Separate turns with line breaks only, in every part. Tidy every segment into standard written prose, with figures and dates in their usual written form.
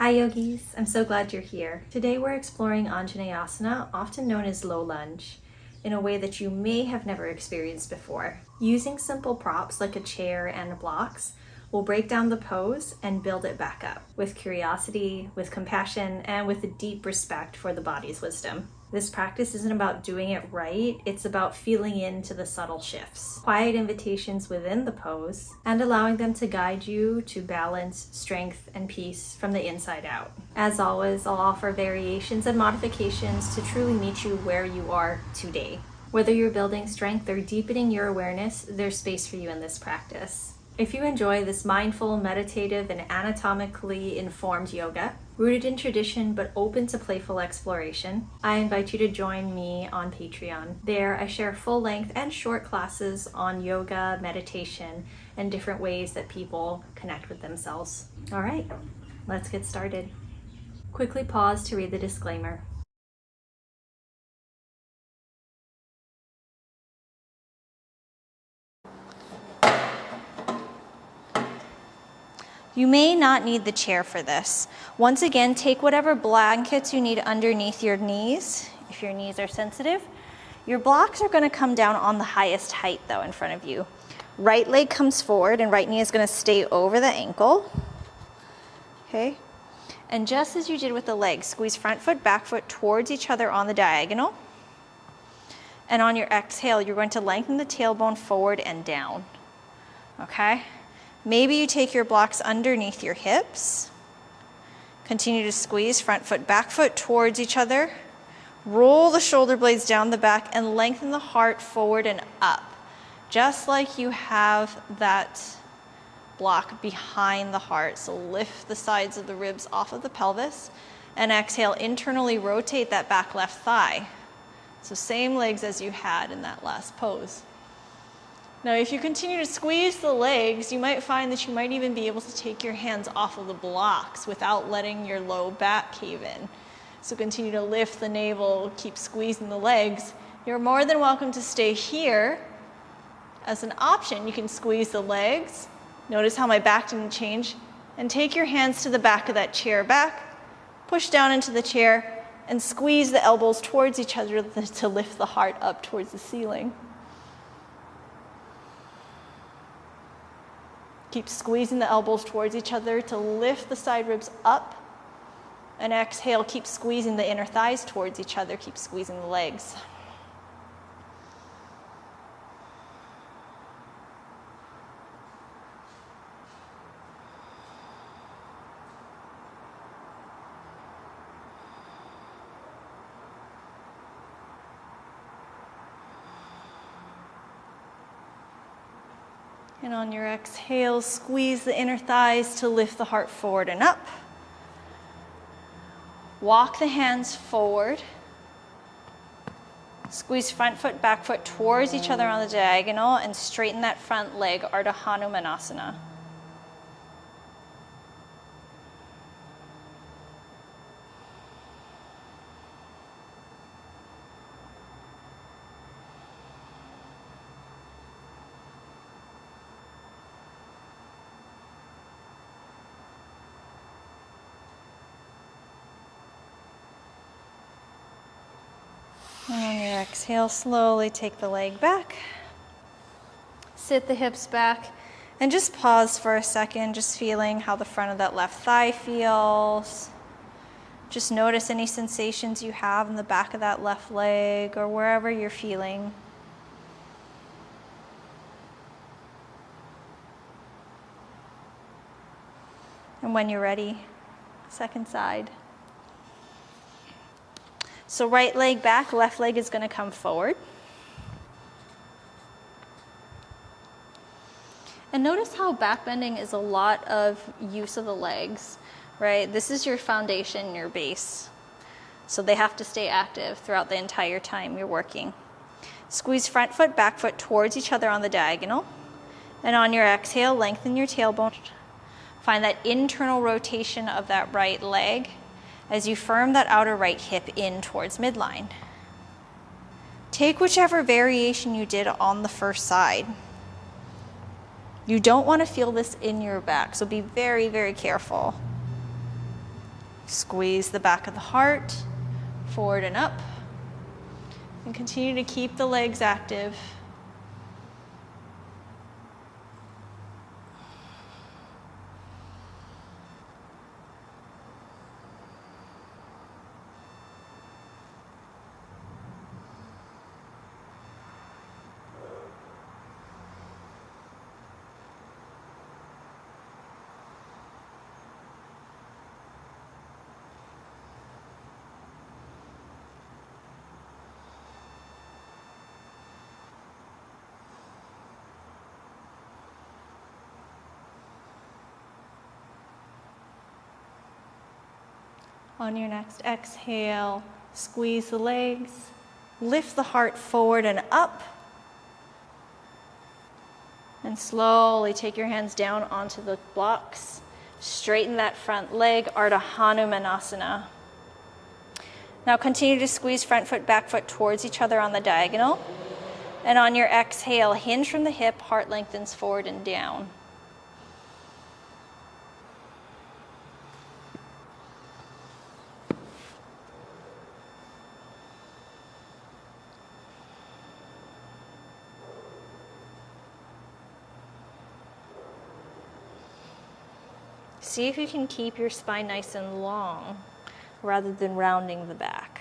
Hi yogis, I'm so glad you're here. Today we're exploring Anjaneyasana, often known as low lunge, in a way that you may have never experienced before. Using simple props like a chair and blocks, we'll break down the pose and build it back up with curiosity, with compassion, and with a deep respect for the body's wisdom. This practice isn't about doing it right, it's about feeling into the subtle shifts, quiet invitations within the pose, and allowing them to guide you to balance, strength, and peace from the inside out. As always, I'll offer variations and modifications to truly meet you where you are today. Whether you're building strength or deepening your awareness, there's space for you in this practice. If you enjoy this mindful, meditative, and anatomically informed yoga, rooted in tradition but open to playful exploration, I invite you to join me on Patreon. There, I share full-length and short classes on yoga, meditation, and different ways that people connect with themselves. All right, let's get started. Quickly pause to read the disclaimer. You may not need the chair for this. Once again, take whatever blankets you need underneath your knees, if your knees are sensitive. Your blocks are going to come down on the highest height, though, in front of you. Right leg comes forward, and right knee is going to stay over the ankle. Okay? And just as you did with the legs, squeeze front foot, back foot towards each other on the diagonal. And on your exhale, you're going to lengthen the tailbone forward and down. Okay? Maybe you take your blocks underneath your hips. Continue to squeeze front foot, back foot towards each other. Roll the shoulder blades down the back and lengthen the heart forward and up. Just like you have that block behind the heart. So lift the sides of the ribs off of the pelvis and exhale, internally rotate that back left thigh. So same legs as you had in that last pose. Now, if you continue to squeeze the legs, you might find that you might even be able to take your hands off of the blocks without letting your low back cave in. So continue to lift the navel, keep squeezing the legs. You're more than welcome to stay here. As an option, you can squeeze the legs. Notice how my back didn't change. And take your hands to the back of that chair back, push down into the chair, and squeeze the elbows towards each other to lift the heart up towards the ceiling. Keep squeezing the elbows towards each other to lift the side ribs up. And exhale, keep squeezing the inner thighs towards each other. Keep squeezing the legs. And on your exhale, squeeze the inner thighs to lift the heart forward and up. Walk the hands forward. Squeeze front foot, back foot towards each other on the diagonal and straighten that front leg, Ardha Hanumanasana. And on your exhale, slowly take the leg back. Sit the hips back and just pause for a second, just feeling how the front of that left thigh feels. Just notice any sensations you have in the back of that left leg or wherever you're feeling. And when you're ready, second side. So right leg back, left leg is going to come forward. And notice how back bending is a lot of use of the legs, right? This is your foundation, your base. So they have to stay active throughout the entire time you're working. Squeeze front foot, back foot towards each other on the diagonal. And on your exhale, lengthen your tailbone. Find that internal rotation of that right leg as you firm that outer right hip in towards midline. Take whichever variation you did on the first side. You don't want to feel this in your back, so be very, very careful. Squeeze the back of the heart, forward and up. And continue to keep the legs active. On your next exhale, squeeze the legs, lift the heart forward and up, and slowly take your hands down onto the blocks. Straighten that front leg, Ardha Hanumanasana. Now continue to squeeze front foot, back foot towards each other on the diagonal. And on your exhale, hinge from the hip, heart lengthens forward and down. See if you can keep your spine nice and long rather than rounding the back.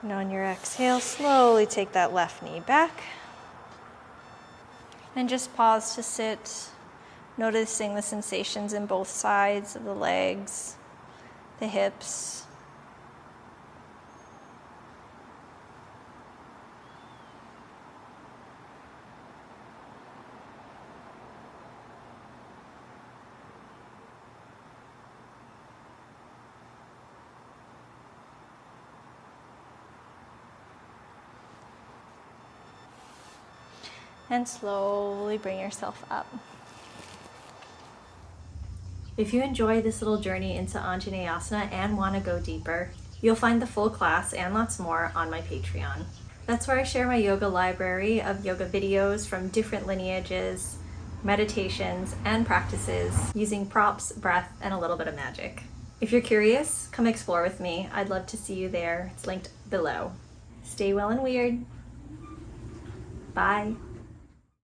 And on your exhale, slowly take that left knee back. And just pause to sit, noticing the sensations in both sides of the legs, the hips. And slowly bring yourself up. If you enjoy this little journey into Anjaneyasana and want to go deeper, you'll find the full class and lots more on my Patreon. That's where I share my yoga library of yoga videos from different lineages, meditations, and practices using props, breath, and a little bit of magic. If you're curious, come explore with me. I'd love to see you there. It's linked below. Stay well and weird. Bye.